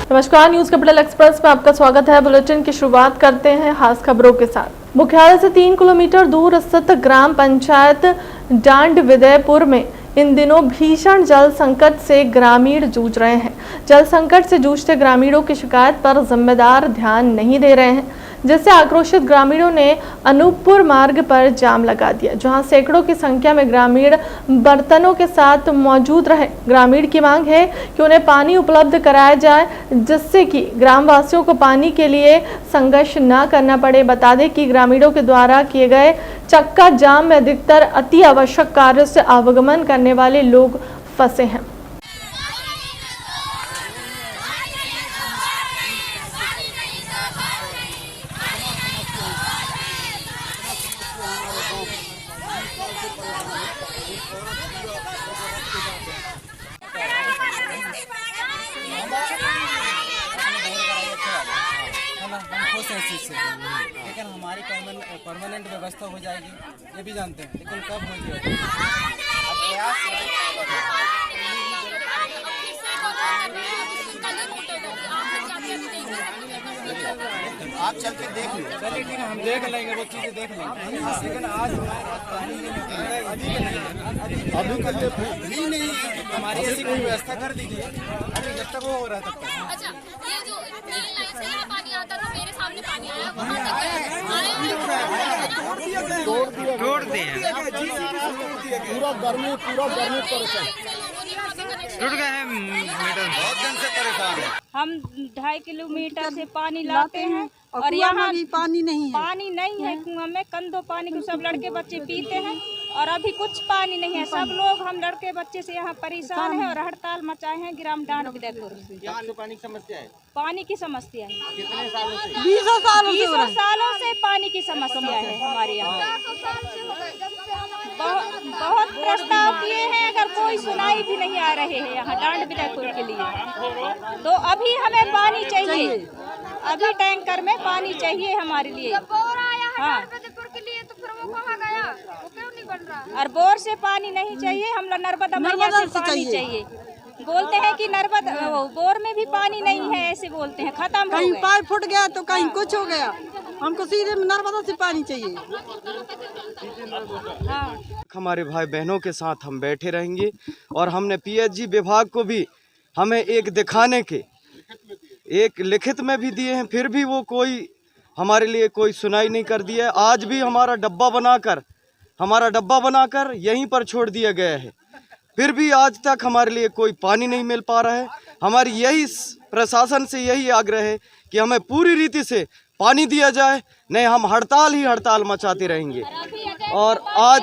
नमस्कार, news capital express में आपका स्वागत है। बुलेटिन की शुरुआत करते हैं खास खबरों के साथ। मुख्यालय से 3 किलोमीटर दूर स्थित ग्राम पंचायत डांड विदयपुर में इन दिनों भीषण जल संकट से ग्रामीण जूझ रहे हैं। जल संकट से जूझते ग्रामीणों की शिकायत पर जिम्मेदार ध्यान नहीं दे रहे हैं, जिससे आक्रोशित ग्रामीणों ने अनूपपुर मार्ग पर जाम लगा दिया, जहां सैकड़ों की संख्या में ग्रामीण बर्तनों के साथ मौजूद रहे। ग्रामीण की मांग है कि उन्हें पानी उपलब्ध कराया जाए, जिससे कि ग्रामवासियों को पानी के लिए संघर्ष न करना पड़े। बता दें कि ग्रामीणों के द्वारा किए गए चक्का जाम में अधिकतर अति आवश्यक कार्य से आवागमन करने वाले लोग फंसे हैं। लेकिन हमारी परमानेंट व्यवस्था हो जाएगी ये भी जानते हैं, लेकिन कब होगी। आप चल के देख लो, चलिए ठीक है, हम देख लेंगे, वो चीजें देख लेंगे, लेकिन आज अभी कल भी नहीं है। हमारी ऐसी कोई व्यवस्था कर दीजिए, अभी जब तक वो हो रहा है तब तक। अच्छा, ये जो मेन लाइन से पानी आता था, मेरे सामने पानी आया, तोड़ दिए पूरा गर्मी परेशान टूट गए हैं मीटर। बहुत दिन से परेशान है। हम 2.5 किलोमीटर से पानी लाते हैं और यहाँ भी पानी नहीं है कुआं में। कंधों पानी को सब लड़के बच्चे पीते हैं और अभी कुछ पानी नहीं है। सब लोग हम लड़के बच्चे से यहाँ परेशान हैं और हड़ताल मचाए हैं ग्राम डांड विदयपुर। पानी की समस्या है, पानी की समस्या है, कितने सालों से? 20 सालों से पानी की समस्या है हमारे यहाँ। बहुत प्रस्ताव किए हैं, अगर कोई सुनाई भी नहीं आ रहे हैं यहाँ डांड विदयपुर के लिए। तो अभी हमें पानी चाहिए, अभी टैंकर में पानी चाहिए हमारे लिए। हाँ, तो फिर वो कहाँ गया? वो क्यों नहीं बन रहा? और बोर से पानी नहीं चाहिए, हम लोग नर्मदा मैया से पानी चाहिए। बोलते हैं कि नर्मदा बोर में भी पानी नहीं है, ऐसे बोलते हैं। खत्म हो कहीं गए, पाइप फूट गया तो कहीं कुछ हो गया। हमको सीधे नर्मदा से पानी चाहिए। हाँ। हमारे भाई बहनों के साथ हम बैठे रहेंगे और हमने पीएचई विभाग को भी हमें एक दिखाने के एक लिखित में भी दिए हैं, फिर भी वो कोई हमारे लिए कोई सुनाई नहीं कर दिया है। आज भी हमारा डब्बा बनाकर यहीं पर छोड़ दिया गया है, फिर भी आज तक हमारे लिए कोई पानी नहीं मिल पा रहा है। हमारी यही प्रशासन से यही आग्रह है कि हमें पूरी रीति से पानी दिया जाए, नहीं हम हड़ताल मचाते रहेंगे। और आज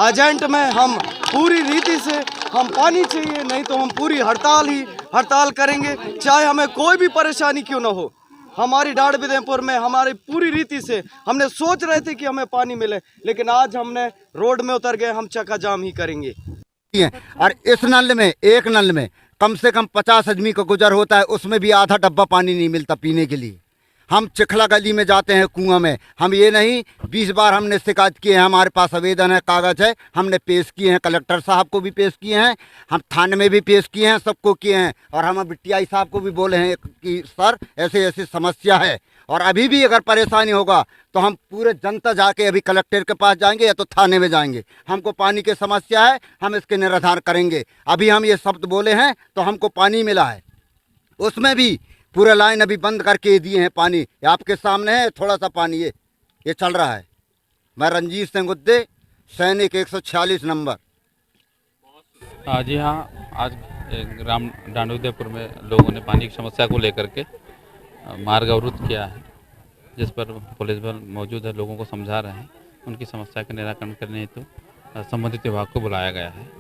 एजेंट में हम पूरी रीति से हम पानी चाहिए, नहीं तो हम पूरी हड़ताल करेंगे, चाहे हमें कोई भी परेशानी क्यों ना हो। हमारी डांड विदयपुर में हमारी पूरी रीति से हमने सोच रहे थे कि हमें पानी मिले, लेकिन आज हमने रोड में उतर गए, हम चक्का जाम ही करेंगे। और इस एक नल में कम से कम 50 आदमी का गुजर होता है, उसमें भी आधा डब्बा पानी नहीं मिलता पीने के लिए। हम चिखला गली में जाते हैं कुआं में, हम ये नहीं 20 बार हमने शिकायत किए हैं, हमारे पास आवेदन है, कागज़ है, हमने पेश किए हैं, कलेक्टर साहब को भी पेश किए हैं, हम थाने में भी पेश किए हैं, सबको किए हैं। और हम बिट्टियाई साहब को भी बोले हैं कि सर ऐसे ऐसी समस्या है, और अभी भी अगर परेशानी होगा तो हम पूरे जनता जाके अभी कलेक्टर के पास जाएंगे या तो थाने में जाएंगे। हमको पानी की समस्या है, हम इसके निराधार करेंगे। अभी हम ये शब्द बोले हैं तो हमको पानी मिला है, उसमें भी पूरा लाइन अभी बंद करके दिए हैं। पानी आपके सामने है, थोड़ा सा पानी ये चल रहा है। मैं रंजीत सिंह गुद्दे, सैनिक 146 नंबर। जी हाँ, आज ग्राम डांड विदयपुर में लोगों ने पानी की समस्या को लेकर के मार्ग अवरुद्ध किया है, जिस पर पुलिस बल मौजूद है, लोगों को समझा रहे हैं। उनकी समस्या का निराकरण करने हेतु संबंधित विभाग को बुलाया गया है।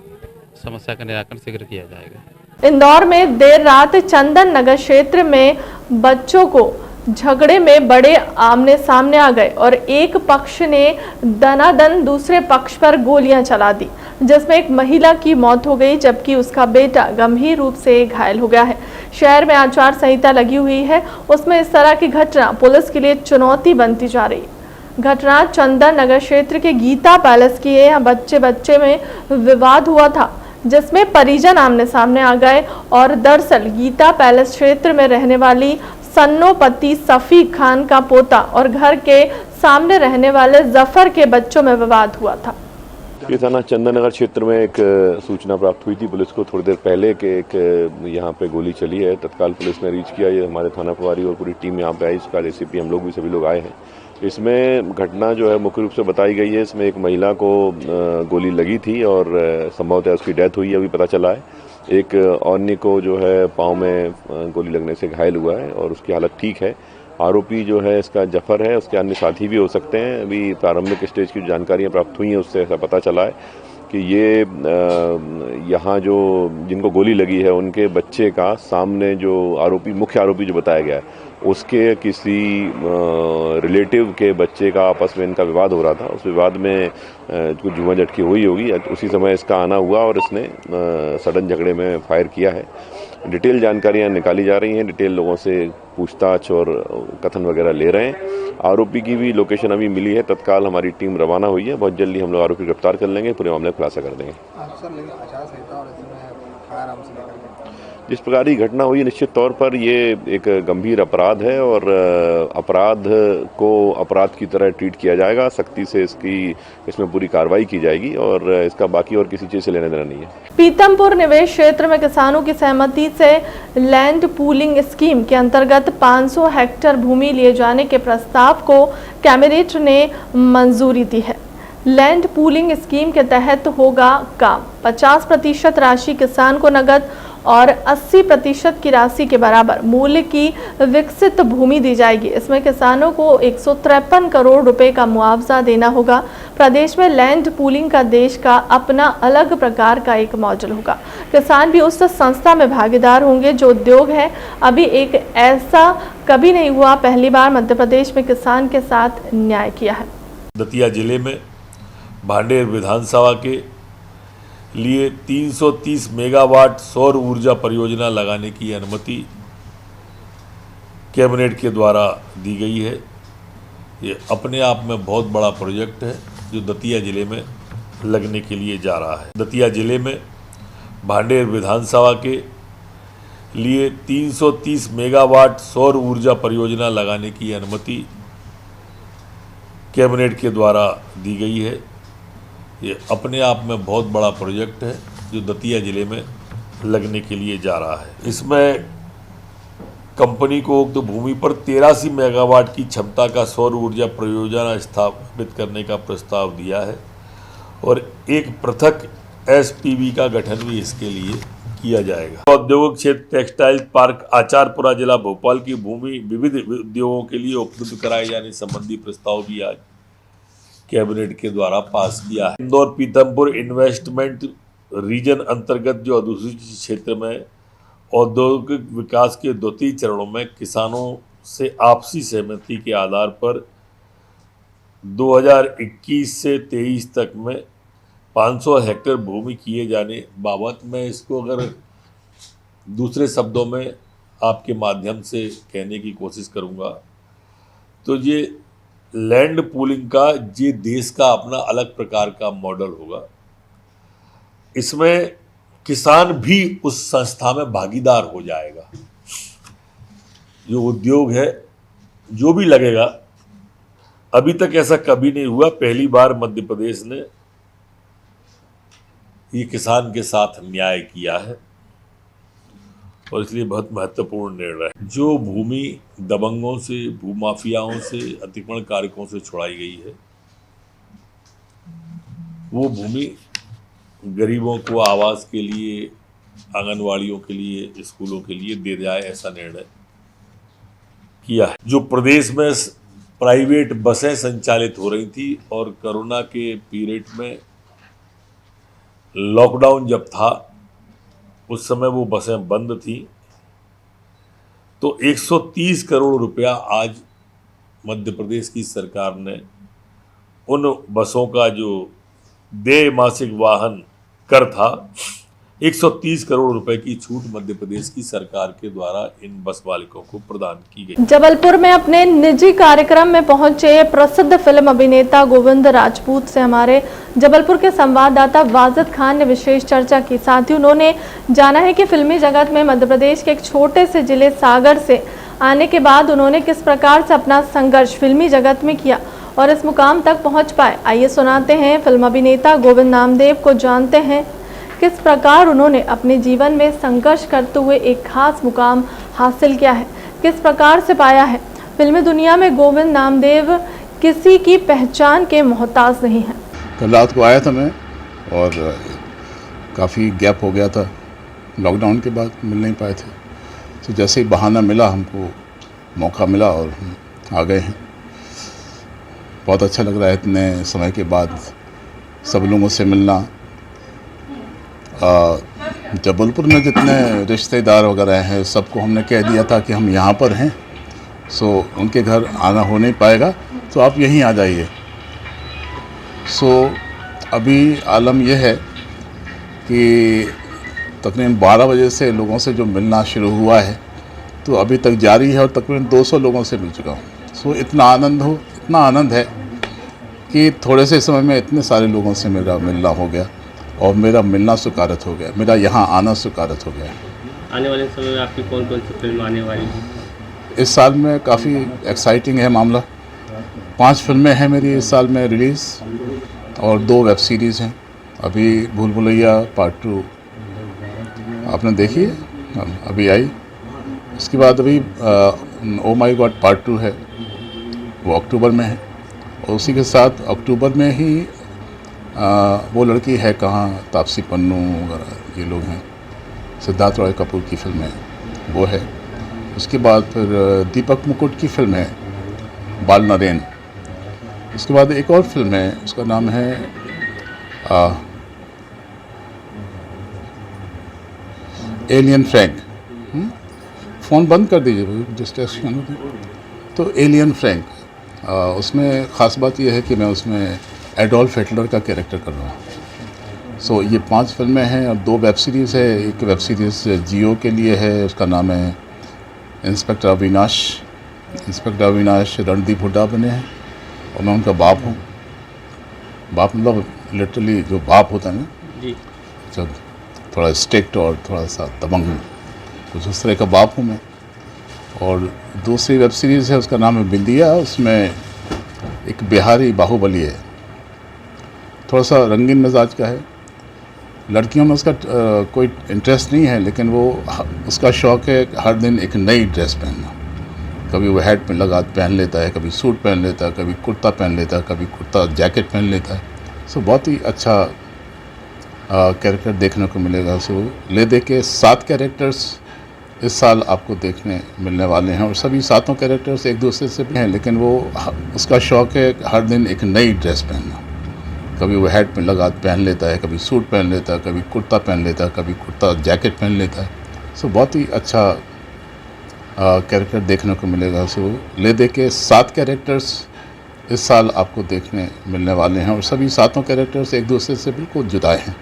समस्या का निराकरण शीघ्र किया जाएगा। इंदौर में देर रात चंदन नगर क्षेत्र में बच्चों को झगड़े में बड़े आमने सामने आ गए और एक पक्ष ने दनादन दूसरे पक्ष पर गोलियां चला दी, जिसमें एक महिला की मौत हो गई, जबकि उसका बेटा गंभीर रूप से घायल हो गया है। शहर में आचार संहिता लगी हुई है, उसमें इस तरह की घटना पुलिस के लिए चुनौती बनती जा रही है। घटना चंदन नगर क्षेत्र के गीता पैलेस की है। यहाँ बच्चे में विवाद हुआ था, जिसमें परिजन आमने सामने आ गए और दरअसल गीता पैलेस क्षेत्र में रहने वाली सन्नो पति सफीक खान का पोता और घर के सामने रहने वाले जफर के बच्चों में विवाद हुआ था। ये थाना चंदन नगर क्षेत्र में एक सूचना प्राप्त हुई थी पुलिस को थोड़ी देर पहले कि एक यहाँ पे गोली चली है। तत्काल पुलिस ने रीच किया, ये हमारे थाना प्रभारी और पूरी टीम यहाँ पे आई, इसका एसीपी हम लोग भी सभी लोग आए हैं। इसमें घटना जो है मुख्य रूप से बताई गई है, इसमें एक महिला को गोली लगी थी और संभवतः उसकी डेथ हुई अभी पता चला है। एक अन्य को जो है पाँव में गोली लगने से घायल हुआ है और उसकी हालत ठीक है। आरोपी जो है इसका जफर है, उसके अन्य साथी भी हो सकते हैं। अभी प्रारंभिक स्टेज की जानकारियां प्राप्त हुई हैं उससे ऐसा पता चला है कि ये यहाँ जो जिनको गोली लगी है उनके बच्चे का सामने जो आरोपी मुख्य आरोपी जो बताया गया है उसके किसी रिलेटिव के बच्चे का आपस में इनका विवाद हो रहा था। उस विवाद में कुछ जुआ झटकी हुई होगी, उसी समय इसका आना हुआ और इसने सडन झगड़े में फायर किया है। डिटेल जानकारियां निकाली जा रही हैं, डिटेल लोगों से पूछताछ और कथन वगैरह ले रहे हैं। आरोपी की भी लोकेशन अभी मिली है, तत्काल हमारी टीम रवाना हुई है। बहुत जल्दी हम लोग आरोपी गिरफ्तार कर लेंगे, पूरे मामले का खुलासा कर देंगे। जिस प्रकार की घटना हुई निश्चित तौर पर ये एक गंभीर अपराध है और अपराध को अपराध की तरह ट्रीट किया जाएगा। सख्ती से इसमें पूरी कार्रवाई की जाएगी और इसका बाकी और किसी चीज से लेना देना नहीं है। पीतमपुर निवेश क्षेत्र में किसानों की सहमति से लैंड पूलिंग स्कीम के अंतर्गत 500 हेक्टेयर भूमि लिए जाने के प्रस्ताव को कैबिनेट ने मंजूरी दी है। लैंड पूलिंग स्कीम के तहत होगा काम। 50% राशि किसान को नगद और 80% की राशि के बराबर मूल्य की विकसित भूमि दी जाएगी। इसमें किसानों को 153 करोड़ रुपए का मुआवजा देना होगा। प्रदेश में लैंड पूलिंग का देश का अपना अलग प्रकार का एक मॉडल होगा। किसान भी उस संस्था में भागीदार होंगे जो उद्योग है। अभी एक ऐसा कभी नहीं हुआ, पहली बार मध्य प्रदेश में किसान के साथ न्याय किया है। दतिया जिले में भांडेर विधानसभा के लिए 330 मेगावाट सौर ऊर्जा परियोजना लगाने की अनुमति कैबिनेट के द्वारा दी गई है। ये अपने आप में बहुत बड़ा प्रोजेक्ट है जो दतिया जिले में लगने के लिए जा रहा है। दतिया जिले में भांडेर विधानसभा के लिए 330 मेगावाट सौर ऊर्जा परियोजना लगाने की अनुमति कैबिनेट के द्वारा दी गई है। ये अपने आप में बहुत बड़ा प्रोजेक्ट है जो दतिया जिले में लगने के लिए जा रहा है। इसमें कंपनी को उक्त भूमि पर 83 मेगावाट की क्षमता का सौर ऊर्जा परियोजना स्थापित करने का प्रस्ताव दिया है और एक पृथक एसपीवी का गठन भी इसके लिए किया जाएगा। औद्योगिक क्षेत्र टेक्सटाइल पार्क आचारपुरा जिला भोपाल की भूमि विविध उद्योगों के लिए उपलब्ध कराए जाने संबंधी प्रस्ताव भी आज कैबिनेट के द्वारा पास किया है। इंदौर पीतमपुर इन्वेस्टमेंट रीजन अंतर्गत जो अधिसूचित क्षेत्र में औद्योगिक विकास के द्वितीय चरणों में किसानों से आपसी सहमति के आधार पर 2021 से 23 तक में 500 हेक्टेयर भूमि किए जाने बाबत, मैं इसको अगर दूसरे शब्दों में आपके माध्यम से कहने की कोशिश करूंगा तो ये लैंड पूलिंग का ये देश का अपना अलग प्रकार का मॉडल होगा। इसमें किसान भी उस संस्था में भागीदार हो जाएगा। जो उद्योग है जो भी लगेगा, अभी तक ऐसा कभी नहीं हुआ, पहली बार मध्य प्रदेश ने ये किसान के साथ न्याय किया है और इसलिए बहुत महत्वपूर्ण निर्णय है। जो भूमि दबंगों से, भूमाफियाओं से, अतिक्रमण कारकों से छुड़ाई गई है, वो भूमि गरीबों को आवास के लिए, आंगनवाड़ियों के लिए, स्कूलों के लिए दे जाए, ऐसा निर्णय किया है। जो प्रदेश में प्राइवेट बसें संचालित हो रही थी और कोरोना के पीरियड में लॉकडाउन जब था उस समय वो बसें बंद थी, तो 130 करोड़ रुपया आज मध्य प्रदेश की सरकार ने उन बसों का जो देय मासिक वाहन कर था 130 करोड़ रुपए की छूट मध्य प्रदेश की सरकार के द्वारा इन बस मालिकों को प्रदान की गई। जबलपुर में अपने निजी कार्यक्रम में पहुंचे प्रसिद्ध फिल्म अभिनेता गोविंद राजपूत से हमारे जबलपुर के संवाददाता वाजिद खान ने विशेष चर्चा की। साथ ही उन्होंने जाना है कि फिल्मी जगत में मध्य प्रदेश के एक छोटे से जिले सागर से आने के बाद उन्होंने किस प्रकार से अपना संघर्ष फिल्मी जगत में किया और इस मुकाम तक पहुंच पाए। आइए सुनाते हैं फिल्म अभिनेता गोविंद नामदेव को, जानते हैं किस प्रकार उन्होंने अपने जीवन में संघर्ष करते हुए एक खास मुकाम हासिल किया है, किस प्रकार से पाया है। फिल्मी दुनिया में गोविंद नामदेव किसी की पहचान के मोहताज नहीं है। कल रात को आया था मैं और काफ़ी गैप हो गया था, लॉकडाउन के बाद मिल नहीं पाए थे, तो जैसे ही बहाना मिला हमको मौका मिला और आ गए हैं। बहुत अच्छा लग रहा है इतने समय के बाद सब लोगों से मिलना। जबलपुर में जितने रिश्तेदार वगैरह हैं सबको हमने कह दिया था कि हम यहाँ पर हैं, सो उनके घर आना हो नहीं पाएगा तो आप यहीं आ जाइए। सो अभी आलम यह है कि तकरीबन 12 बजे से लोगों से जो मिलना शुरू हुआ है तो अभी तक जारी है और तकरीबन 200 लोगों से मिल चुका हूँ। सो इतना आनंद है कि थोड़े से समय में इतने सारे लोगों से मेरा मिलना हो गया और मेरा मिलना सुकारत हो गया, मेरा यहाँ आना सुकारत हो गया। आने वाले समय में आपकी कौन कौन सी फिल्म आने वाली है? इस साल में काफ़ी एक्साइटिंग है मामला। 5 फिल्में हैं मेरी इस साल में रिलीज़ और 2 वेब सीरीज़ हैं। अभी भूल भुलैया पार्ट 2 आपने देखी है, अभी आई। उसके बाद अभी ओ माई गॉड पार्ट 2 है, वो अक्टूबर में है। और उसी के साथ अक्टूबर में ही वो लड़की है कहाँ, तापसी पन्नू वगैरह ये लोग हैं, सिद्धार्थ रॉय कपूर की फिल्म है वो है। उसके बाद फिर दीपक मुकुट की फिल्म है बाल नरेन। उसके बाद एक और फिल्म है, उसका नाम है एलियन फ्रैंक। फ़ोन बंद कर दीजिए, डिस्ट्रैक्शन होती है। तो एलियन फ्रैंक, उसमें ख़ास बात यह है कि मैं उसमें एडोल्फ हिटलर का कैरेक्टर कर रहा हूँ। सो ये 5 फिल्में हैं और 2 वेब सीरीज़ है। एक वेब सीरीज़ जियो के लिए है, उसका नाम है इंस्पेक्टर अविनाश। इंस्पेक्टर अविनाश रणदीप हुड्डा बने हैं और मैं उनका बाप हूँ। बाप मतलब लिटरली जो बाप होता है ना जी, जब थोड़ा स्ट्रिक्ट और थोड़ा सा दबंग, कुछ उस तरह का बाप हूँ मैं। और दूसरी वेब सीरीज़ है, उसका नाम है बिंदिया। उसमें एक बिहारी बाहुबली है, थोड़ा सा रंगीन मिजाज का है। लड़कियों में उसका कोई इंटरेस्ट नहीं है, लेकिन वो उसका शौक़ है हर दिन एक नई ड्रेस पहनना। कभी वो हैट में लगा पहन लेता है, कभी सूट पहन लेता है, कभी कुर्ता पहन लेता है, कभी कुर्ता जैकेट पहन लेता है। सो बहुत ही अच्छा कैरेक्टर देखने को मिलेगा। सो ले दे के 7 कैरेक्टर्स इस साल आपको देखने मिलने वाले हैं और सभी 7 कैरेक्टर्स एक दूसरे से भी हैं, लेकिन वो उसका शौक़ है हर दिन एक नई ड्रेस पहनना। कभी वो हैट में लगा पहन लेता है, कभी सूट पहन लेता है, कभी कुर्ता पहन लेता है, कभी कुर्ता जैकेट पहन लेता है। सो बहुत ही अच्छा कैरेक्टर देखने को मिलेगा। सो ले दे के 7 कैरेक्टर्स इस साल आपको देखने मिलने वाले हैं और सभी 7 कैरेक्टर्स एक दूसरे से बिल्कुल जुदा हैं।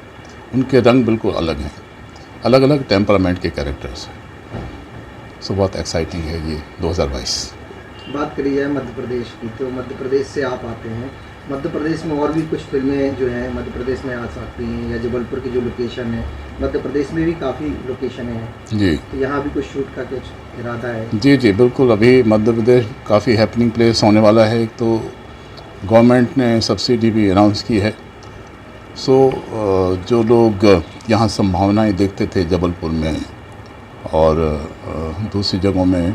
उनके रंग बिल्कुल अलग हैं, अलग अलग टेम्परामेंट के कैरेक्टर्स हैं। सो बहुत एक्साइटिंग है ये 2022। बात करी जाए मध्य प्रदेश की, तो मध्य प्रदेश से आप आते हैं। मध्य प्रदेश में और भी कुछ फिल्में जो हैं मध्य प्रदेश में आ सकती हैं, या जबलपुर की जो लोकेशन है, मध्य प्रदेश में भी काफ़ी लोकेशन हैं जी, तो यहाँ भी कुछ शूट का कुछ इरादा है? जी जी बिल्कुल। अभी मध्य प्रदेश काफ़ी हैपनिंग प्लेस होने वाला है। एक तो गवर्नमेंट ने सब्सिडी भी अनाउंस की है। सो जो लोग यहाँ संभावनाएं देखते थे जबलपुर में और दूसरी जगहों में,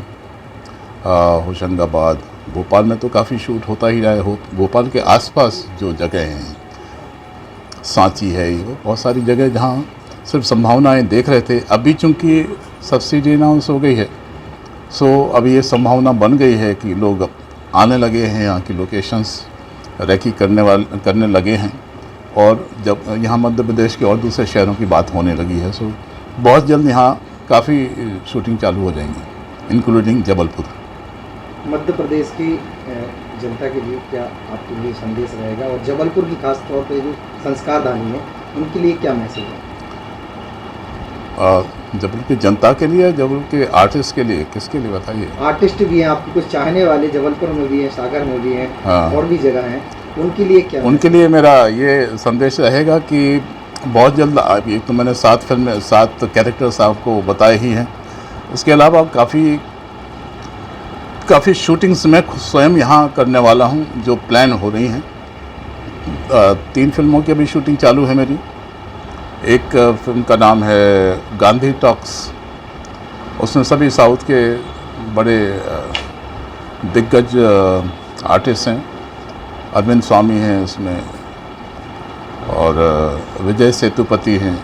होशंगाबाद, भोपाल में तो काफ़ी शूट होता ही रहा है। भोपाल के आसपास जो जगह हैं, सांची है, ये बहुत सारी जगह जहाँ सिर्फ संभावनाएं देख रहे थे। अभी चूँकि सब्सिडी अनाउंस हो गई है, सो अभी ये संभावना बन गई है कि लोग आने लगे हैं, यहाँ की लोकेशंस रेकी करने लगे हैं और जब यहाँ मध्य प्रदेश के और दूसरे शहरों की बात होने लगी है। सो बहुत जल्द यहाँ काफ़ी शूटिंग चालू हो जाएंगी, इंक्लूडिंग जबलपुर। मध्य प्रदेश की जनता के लिए क्या आपके लिए संदेश रहेगा, और जबलपुर की खास तौर पे जो संस्कारधानी है उनके लिए क्या मैसेज है? जबलपुर की जनता के लिए, जबलपुर के आर्टिस्ट के लिए, किसके लिए बताइए? आर्टिस्ट भी हैं आपके कुछ चाहने वाले, जबलपुर में भी हैं, सागर में भी हैं, हाँ। और भी जगह हैं, उनके लिए क्या? उनके लिए मेरा ये संदेश रहेगा कि बहुत जल्द, एक तो मैंने 7 कैरेक्टर्स आपको बताए ही हैं, इसके अलावा काफ़ी शूटिंग्स मैं स्वयं यहाँ करने वाला हूँ जो प्लान हो रही हैं। 3 फिल्मों की अभी शूटिंग चालू है मेरी। एक फिल्म का नाम है गांधी टॉक्स, उसमें सभी साउथ के बड़े दिग्गज आर्टिस्ट हैं। अरविंद स्वामी हैं उसमें, और विजय सेतुपति हैं,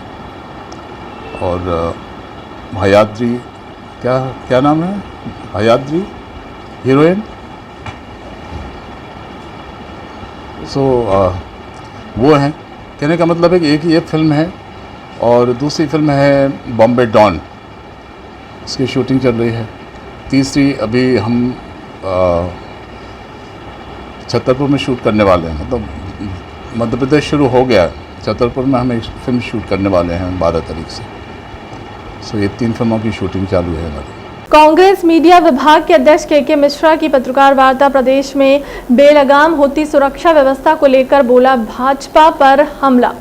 और हयाद्री, क्या नाम है, हयाद्री हीरोइन। वो हैं। कहने का मतलब है कि एक ये फिल्म है, और दूसरी फिल्म है बॉम्बे डॉन, उसकी शूटिंग चल रही है। तीसरी अभी हम छतरपुर में शूट करने वाले हैं, मतलब मध्य प्रदेश शुरू हो गया, छतरपुर में हम एक फिल्म शूट करने वाले हैं 12 तारीख से। ये 3 फिल्मों की शूटिंग चालू है हमारी। कांग्रेस मीडिया विभाग के अध्यक्ष के मिश्रा की पत्रकार वार्ता। प्रदेश में बेलगाम होती सुरक्षा व्यवस्था को लेकर बोला भाजपा पर हमला।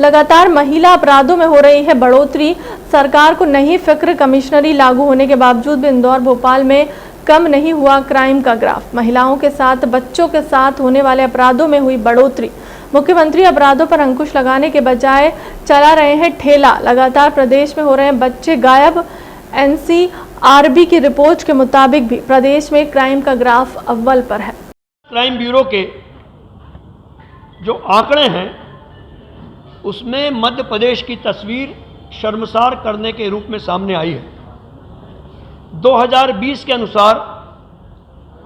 लगातार महिला अपराधों में हो रही है बढ़ोतरी, सरकार को नहीं फिक्र। कमिश्नरी लागू होने के बावजूद भी इंदौर भोपाल में कम नहीं हुआ क्राइम का ग्राफ। महिलाओं के साथ बच्चों के साथ होने वाले अपराधों में हुई बढ़ोतरी। मुख्यमंत्री अपराधों पर अंकुश लगाने के बजाय चला रहे हैं ठेला। लगातार प्रदेश में हो रहे हैं बच्चे गायब। NCRB की रिपोर्ट के मुताबिक भी प्रदेश में क्राइम का ग्राफ अव्वल पर है। क्राइम ब्यूरो के जो आंकड़े हैं उसमें मध्य प्रदेश की तस्वीर शर्मसार करने के रूप में सामने आई है। 2020 के अनुसार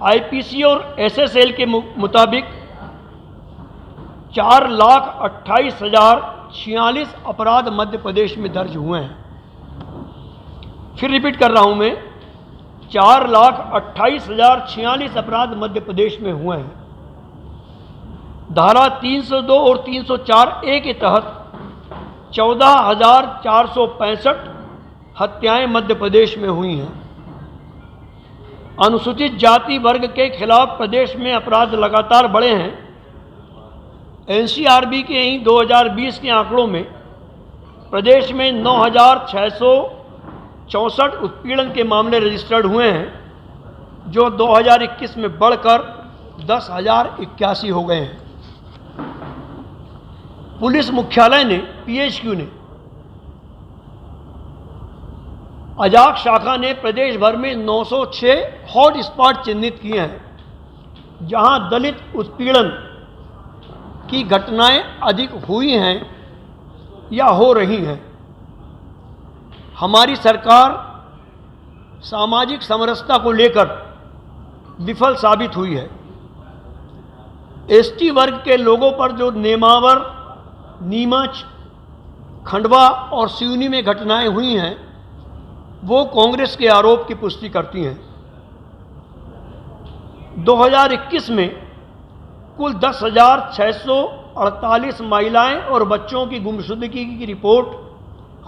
IPC और SSL के मुताबिक 4,28,046 अपराध मध्य प्रदेश में दर्ज हुए हैं। फिर रिपीट कर रहा हूं मैं, 4,28,046 अपराध मध्य प्रदेश में हुए हैं। धारा 302 और 304A के तहत 14,465 हत्याएं मध्य प्रदेश में हुई हैं। अनुसूचित जाति वर्ग के खिलाफ प्रदेश में अपराध लगातार बढ़े हैं। NCRB के ही 2020 के आंकड़ों में प्रदेश में 9,664 उत्पीड़न के मामले रजिस्टर्ड हुए हैं, जो 2021 में बढ़कर 10,081 हो गए हैं। पुलिस मुख्यालय ने, PHQ ने, अजाक शाखा ने प्रदेश भर में 906 हॉट स्पॉट चिन्हित किए हैं, जहां दलित उत्पीड़न की घटनाएं अधिक हुई हैं या हो रही हैं। हमारी सरकार सामाजिक समरसता को लेकर विफल साबित हुई है। ST वर्ग के लोगों पर जो नेमावर, नीमच, खंडवा और सिवनी में घटनाएं हुई हैं, वो कांग्रेस के आरोप की पुष्टि करती हैं। 2021 में कुल 10,648 महिलाएं और बच्चों की गुमशुदगी की रिपोर्ट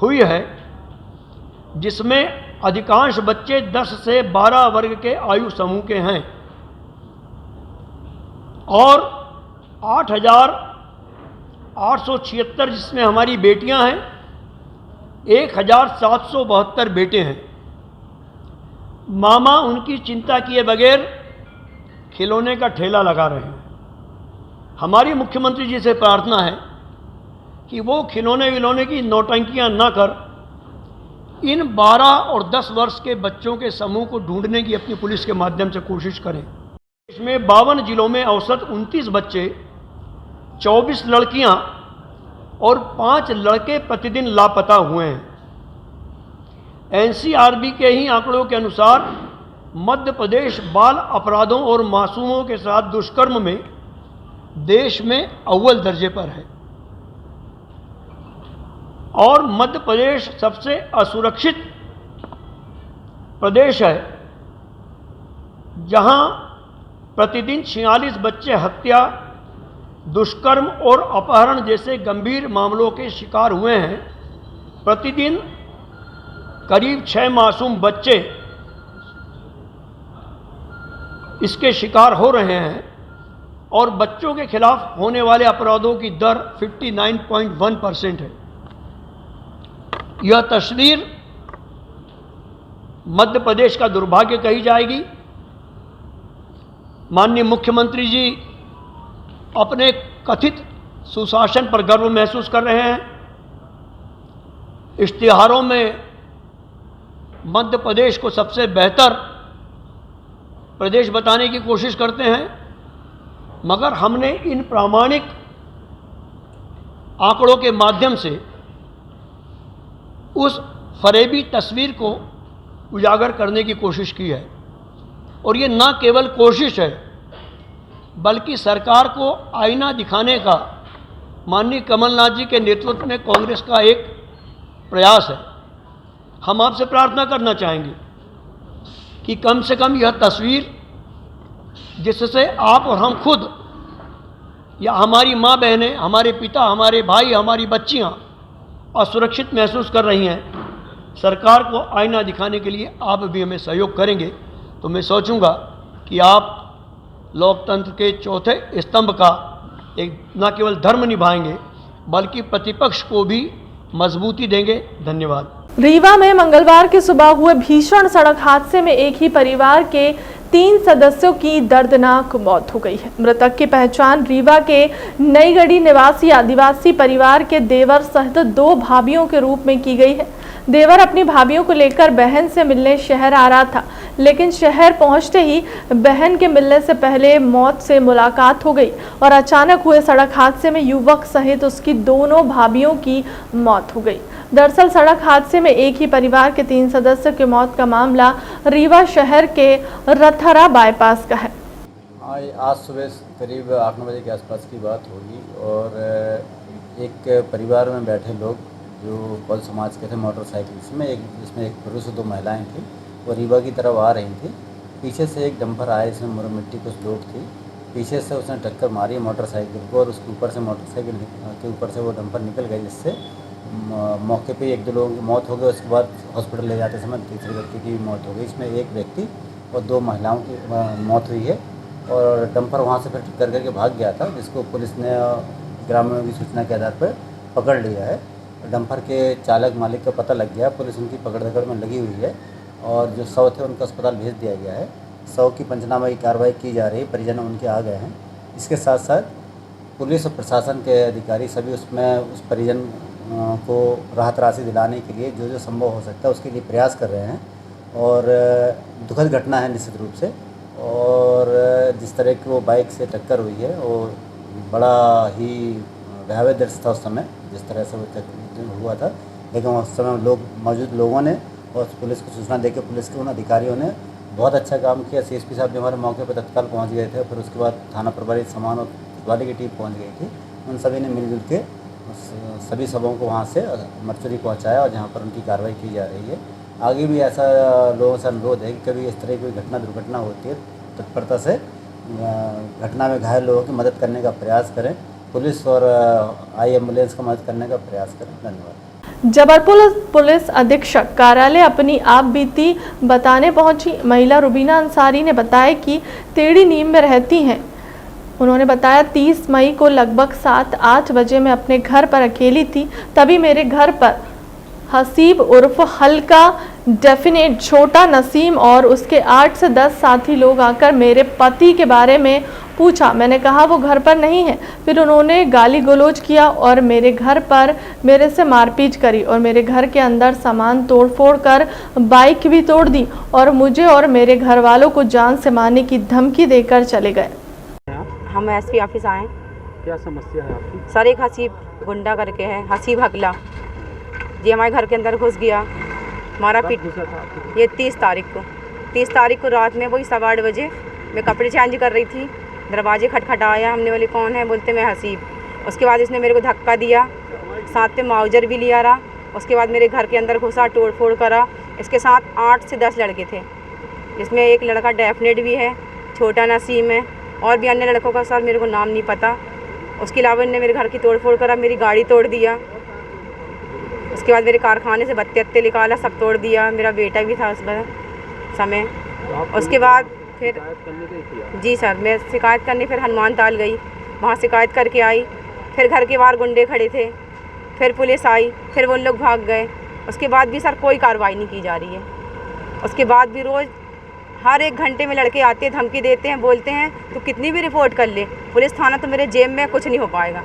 हुई है, जिसमें अधिकांश बच्चे 10 से 12 वर्ग के आयु समूह के हैं और 8,876 जिसमें हमारी बेटियां हैं, 1,772 बेटे हैं। मामा उनकी चिंता किए बगैर खिलौने का ठेला लगा रहे हैं। हमारी मुख्यमंत्री जी से प्रार्थना है कि वो खिलौने विलौने की नौटंकियां न कर इन 12 और 10 वर्ष के बच्चों के समूह को ढूंढने की अपनी पुलिस के माध्यम से कोशिश करें। इसमें 52 जिलों में औसत 29 बच्चे, 24 लड़कियां और 5 लड़के प्रतिदिन लापता हुए हैं। NCRB के ही आंकड़ों के अनुसार मध्य प्रदेश बाल अपराधों और मासूमों के साथ दुष्कर्म में देश में अव्वल दर्जे पर है और मध्य प्रदेश सबसे असुरक्षित प्रदेश है, जहां प्रतिदिन 46 बच्चे हत्या, दुष्कर्म और अपहरण जैसे गंभीर मामलों के शिकार हुए हैं। प्रतिदिन करीब 6 मासूम बच्चे इसके शिकार हो रहे हैं और बच्चों के खिलाफ होने वाले अपराधों की दर 59.1% है। यह तस्वीर मध्य प्रदेश का दुर्भाग्य कही जाएगी। माननीय मुख्यमंत्री जी अपने कथित सुशासन पर गर्व महसूस कर रहे हैं। इश्तिहारों में मध्य प्रदेश को सबसे बेहतर प्रदेश बताने की कोशिश करते हैं, मगर हमने इन प्रामाणिक आंकड़ों के माध्यम से उस फरेबी तस्वीर को उजागर करने की कोशिश की है। और ये न केवल कोशिश है बल्कि सरकार को आईना दिखाने का माननीय कमलनाथ जी के नेतृत्व में कांग्रेस का एक प्रयास है। हम आपसे प्रार्थना करना चाहेंगे कि कम से कम यह तस्वीर जिससे आप और हम खुद या हमारी माँ बहनें, हमारे पिता, हमारे भाई, हमारी बच्चियाँ असुरक्षित महसूस कर रही हैं, सरकार को आईना दिखाने के लिए आप भी हमें सहयोग करेंगे तो मैं सोचूंगा कि आप लोकतंत्र के चौथे स्तंभ का एक न केवल धर्म निभाएंगे बल्कि प्रतिपक्ष को भी मजबूती देंगे। धन्यवाद। रीवा में मंगलवार की सुबह हुए भीषण सड़क हादसे में एक ही परिवार के 3 सदस्यों की दर्दनाक मौत हो गई है। मृतक की पहचान रीवा के नईगढ़ी निवासी आदिवासी परिवार के देवर सहित 2 भाभियों के रूप में की गई है। देवर अपनी भाभियों को लेकर बहन से मिलने शहर आ रहा था, लेकिन शहर पहुंचते ही बहन के मिलने से पहले मौत से मुलाकात हो गई और अचानक हुए सड़क हादसे में युवक सहित उसकी दोनों भाभियों की मौत हो गई। दरअसल सड़क हादसे में एक ही परिवार के 3 सदस्यों की मौत का मामला रीवा शहर के रथरा बाईपास का है। आज सुबह करीब 8-9 बजे के आसपास की बात होगी और एक परिवार में बैठे लोग जो बल समाज के थे मोटरसाइकिल में जिसमें एक पुरुष और 2 महिलाएं थी, वो रीवा की तरफ आ रही थी। पीछे से एक डंपर आया, इसमें मुरम मिट्टी कुछ लोड थी। पीछे से उसने टक्कर मारी मोटरसाइकिल को और उसके ऊपर से मोटरसाइकिल के ऊपर से वो डंपर निकल गई, जिससे मौके पे 1-2 लोगों की मौत हो गई। उसके बाद हॉस्पिटल ले जाते समय तीसरे व्यक्ति की भी मौत हो गई। इसमें एक व्यक्ति और 2 महिलाओं की मौत हुई है और डंपर वहाँ से फिर टक्कर करके भाग गया था, जिसको पुलिस ने ग्रामीणों की सूचना के आधार पर पकड़ लिया है। डंपर के चालक मालिक का पता लग गया, पुलिस उनकी पकड़ में लगी हुई है और जो शव थे उनको अस्पताल भेज दिया गया है। शव की पंचनामा की कार्रवाई की जा रही है, परिजन उनके आ गए हैं। इसके साथ साथ पुलिस और प्रशासन के अधिकारी सभी उसमें उस परिजन को राहत राशि दिलाने के लिए जो संभव हो सकता है उसके लिए प्रयास कर रहे हैं। और दुखद घटना है निश्चित रूप से, और जिस तरह की वो बाइक से टक्कर हुई है वो बड़ा ही भयावह दृश्य था उस समय, जिस तरह से वो हुआ था। लेकिन उस समय मौजूद लोगों ने और पुलिस को सूचना देकर पुलिस के उन अधिकारियों ने बहुत अच्छा काम किया। CSP साहब भी हमारे मौके पर तत्काल पहुंच गए थे, फिर उसके बाद थाना प्रभारी सामान और कोतवाली की टीम पहुंच गई थी। उन सभी ने मिलजुल के सभी सबों को वहां से मर्चुरी पहुंचाया और जहां पर उनकी कार्रवाई की जा रही है। आगे भी ऐसा लोगों से अनुरोध है कि कभी इस तरह की कोई दुर्घटना होती है तत्परता से घटना में घायल लोगों की मदद करने का प्रयास करें, पुलिस और आई एम्बुलेंस का मदद करने का प्रयास करें। धन्यवाद। जबलपुर पुलिस अधीक्षक कार्यालय अपनी आप बीती बताने पहुंची महिला रुबीना अंसारी ने बताया कि तेड़ी नीम में रहती हैं। उन्होंने बताया 30 मई को लगभग 7-8 बजे मैं अपने घर पर अकेली थी, तभी मेरे घर पर हसीब उर्फ हल्का डेफिनेट छोटा नसीम और उसके 8 से 10 साथी लोग आकर मेरे पति के बारे में पूछा। मैंने कहा वो घर पर नहीं है। फिर उन्होंने गाली गलौज किया और मेरे घर पर मेरे से मारपीट करी और मेरे घर के अंदर सामान तोड़फोड़ कर बाइक भी तोड़ दी और मुझे और मेरे घर वालों को जान से मारने की धमकी देकर चले गए। हम SP ऑफिस आए। क्या समस्या है आपकी? सर एक हसीब गुंडा करके है, हसीब हकला जी, हमारे घर के अंदर घुस गया, मारा पीट। ये 30 तारीख को रात में वही 8:15 बजे मैं कपड़े चेंज कर रही थी, दरवाजे खटखटाया, हमने बोले कौन है, बोलते मैं हसीब। उसके बाद इसने मेरे को धक्का दिया, साथ में माउजर भी लिया रहा। उसके बाद मेरे घर के अंदर घुसा, तोड़ फोड़ करा। इसके साथ 8 से 10 लड़के थे, जिसमें एक लड़का डेफिनेट भी है, छोटा नसीम है और भी अन्य लड़कों का सर मेरे को नाम नहीं पता। उसके अलावा इन्होंने मेरे घर की तोड़ फोड़ करा, मेरी गाड़ी तोड़ दिया। उसके बाद मेरे कारखाने से बत्ते निकाला, सब तोड़ दिया। मेरा बेटा भी था उस समय। उसके बाद फिर जी सर, मैं शिकायत करने फिर हनुमान ताल गई, वहाँ शिकायत करके आई। फिर घर के बाहर गुंडे खड़े थे, फिर पुलिस आई, फिर वो लोग भाग गए। उसके बाद भी सर कोई कार्रवाई नहीं की जा रही है। उसके बाद भी रोज़ हर 1 घंटे में लड़के आते हैं, धमकी देते हैं, बोलते हैं तो कितनी भी रिपोर्ट कर ले, पुलिस थाना तो मेरे जेब में कुछ नहीं हो पाएगा।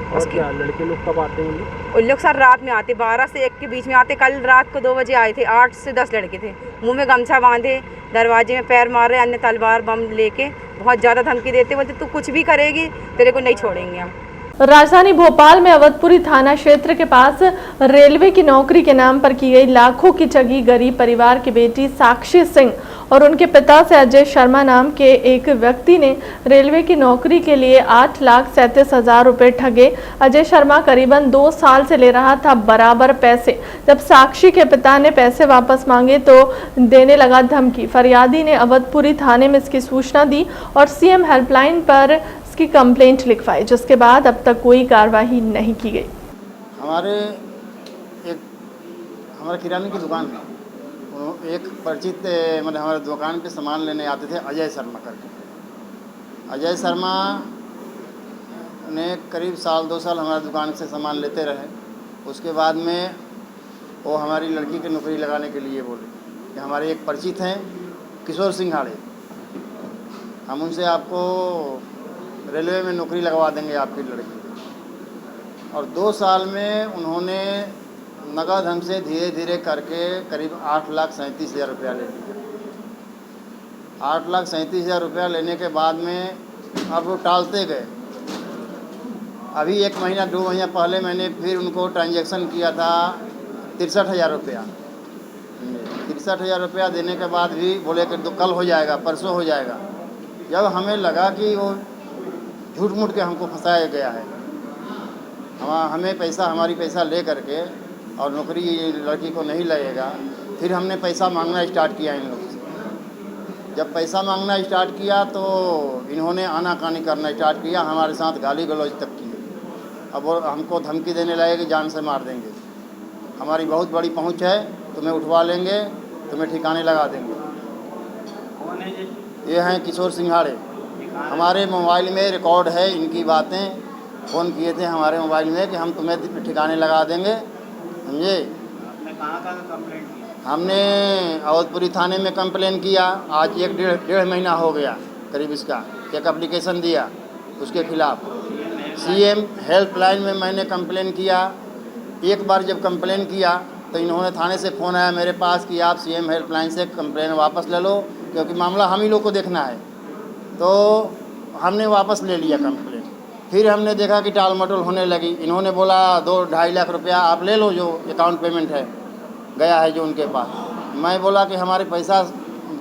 और क्या लड़के लोग कब आते हैं? उन लोग सर रात में आते, 12 से 1 के बीच में आते। कल रात को 2 बजे आए थे, 8 से 10 लड़के थे, मुंह में गमछा बांधे, दरवाजे में पैर मार रहे, अन्य तलवार बम लेके बहुत ज़्यादा धमकी देते, बोलते तू कुछ भी करेगी तेरे को नहीं छोड़ेंगे हम। राजधानी भोपाल में अवधपुरी थाना क्षेत्र के पास रेलवे की नौकरी के नाम पर की गई लाखों की ठगी गरीब परिवार की बेटी साक्षी सिंह और उनके पिता से अजय शर्मा नाम के एक व्यक्ति ने रेलवे की नौकरी के लिए 8,37,000 रुपये ठगे। अजय शर्मा करीबन 2 साल से ले रहा था बराबर पैसे। जब साक्षी के पिता ने पैसे वापस मांगे तो देने लगा धमकी। फरियादी ने अवधपुरी थाने में इसकी सूचना दी और सीएम हेल्पलाइन पर की कंप्लेंट लिखवाई, जिसके बाद अब तक कोई कार्रवाई नहीं की गई। हमारे किराने की दुकान में एक परिचित मतलब हमारे दुकान पे सामान लेने आते थे अजय शर्मा करके। अजय शर्मा ने करीब 1-2 साल हमारी दुकान से सामान लेते रहे। उसके बाद में वो हमारी लड़की की नौकरी लगाने के लिए बोले कि हमारे एक परिचित हैं किशोर सिंघाड़े, हम उनसे आपको रेलवे में नौकरी लगवा देंगे आपकी लड़की। और 2 साल में उन्होंने नगद हमसे धीरे धीरे करके करीब 8,37,000 रुपया ले लिया। 8,37,000 रुपया लेने के बाद में अब वो टालते गए। अभी 1 महीना 2 महीना पहले मैंने फिर उनको ट्रांजैक्शन किया था 63,000 रुपया। 63,000 रुपया देने के बाद भी बोले कि तो कल हो जाएगा, परसों हो जाएगा। जब हमें लगा कि वो झूठ मूठ के हमको फंसाया गया है, हमें पैसा हमारी पैसा ले करके और नौकरी लड़की को नहीं लगेगा, फिर हमने पैसा मांगना स्टार्ट किया इन लोगों से। जब पैसा मांगना स्टार्ट किया तो इन्होंने आनाकानी करना स्टार्ट किया, हमारे साथ गाली गलौज तक की। अब वो हमको धमकी देने लगे कि जान से मार देंगे, हमारी बहुत बड़ी पहुंच है, तुम्हें उठवा लेंगे, तुम्हें ठिकाने लगा देंगे। ये हैं किशोर सिंघाड़े। हमारे मोबाइल में रिकॉर्ड है इनकी बातें, फ़ोन किए थे हमारे मोबाइल में कि हम तुम्हें ठिकाने लगा देंगे, समझे। हमने अवधपुरी थाने में कंप्लेन किया, आज 1-1.5 महीना हो गया करीब इसका। एक एप्लीकेशन दिया उसके खिलाफ। सीएम हेल्पलाइन में मैंने कंप्लेन किया। एक बार जब कंप्लेन किया तो इन्होंने थाने से फ़ोन आया मेरे पास कि आप सीएम हेल्पलाइन से कंप्लेन वापस ले लो, क्योंकि मामला हम ही लोग को देखना है। तो हमने वापस ले लिया कंप्लेन। फिर हमने देखा कि टाल मटोल होने लगी। इन्होंने बोला 2-2.5 लाख रुपया आप ले लो, जो अकाउंट पेमेंट है गया है जो उनके पास। मैं बोला कि हमारे पैसा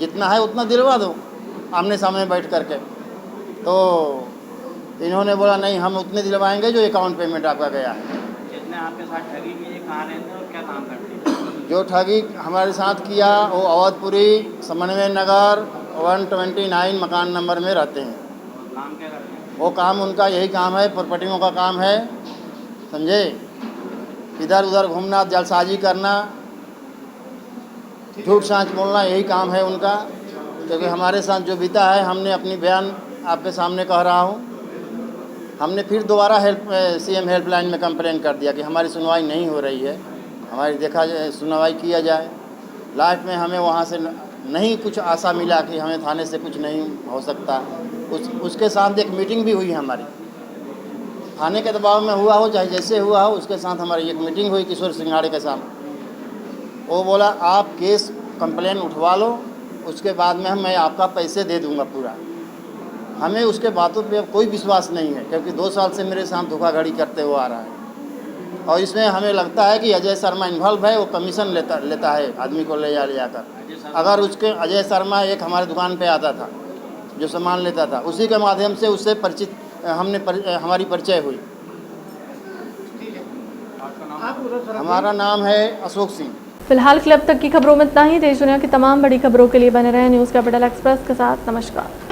जितना है उतना दिलवा दो आमने सामने बैठ करके। तो इन्होंने बोला नहीं, हम उतने दिलवाएंगे जो अकाउंट पेमेंट आपका गया है। जितने आपके साथ ठगी की है, कहाँ रहते हैं और क्या काम करते हैं? जो ठगी हमारे साथ किया वो अवधपुरी समन्वय नगर 129 मकान नंबर में रहते हैं। काम क्या करते हैं? वो काम उनका यही काम है, प्रॉपर्टियों का काम है, समझे। इधर उधर घूमना, जालसाजी करना, झूठ सांच बोलना, यही काम है उनका। क्योंकि हमारे साथ जो बीता है, हमने अपनी बयान आपके सामने कह रहा हूँ। हमने फिर दोबारा सीएम हेल्पलाइन में कंप्लेन कर दिया कि हमारी सुनवाई नहीं हो रही है, हमारी सुनवाई किया जाए। लास्ट में हमें वहाँ से नहीं कुछ आशा मिला कि हमें थाने से कुछ नहीं हो सकता। उसके साथ एक मीटिंग भी हुई हमारी, थाने के दबाव में हुआ हो चाहे जैसे हुआ हो, उसके साथ हमारी एक मीटिंग हुई किशोर सिंघाड़े के साथ। वो बोला आप केस कंप्लेन उठवा लो, उसके बाद में मैं आपका पैसे दे दूंगा पूरा। हमें उसके बातों पे कोई विश्वास नहीं है, क्योंकि 2 साल से मेरे साथ धोखाधड़ी करते हुए आ रहा है। और इसमें हमें लगता है कि अजय शर्मा इन्वॉल्व है, वो कमीशन लेता है आदमी को ले जाकर। अगर उसके अजय शर्मा एक हमारे दुकान पे आता था जो सामान लेता था, उसी के माध्यम से उससे परिचित हमारी परिचय हुई। हमारा नाम है अशोक सिंह। फिलहाल क्लब तक की खबरों में इतना ही। देश दुनिया की तमाम बड़ी खबरों के लिए बने रहे न्यूज़ कैपिटल एक्सप्रेस के साथ। नमस्कार।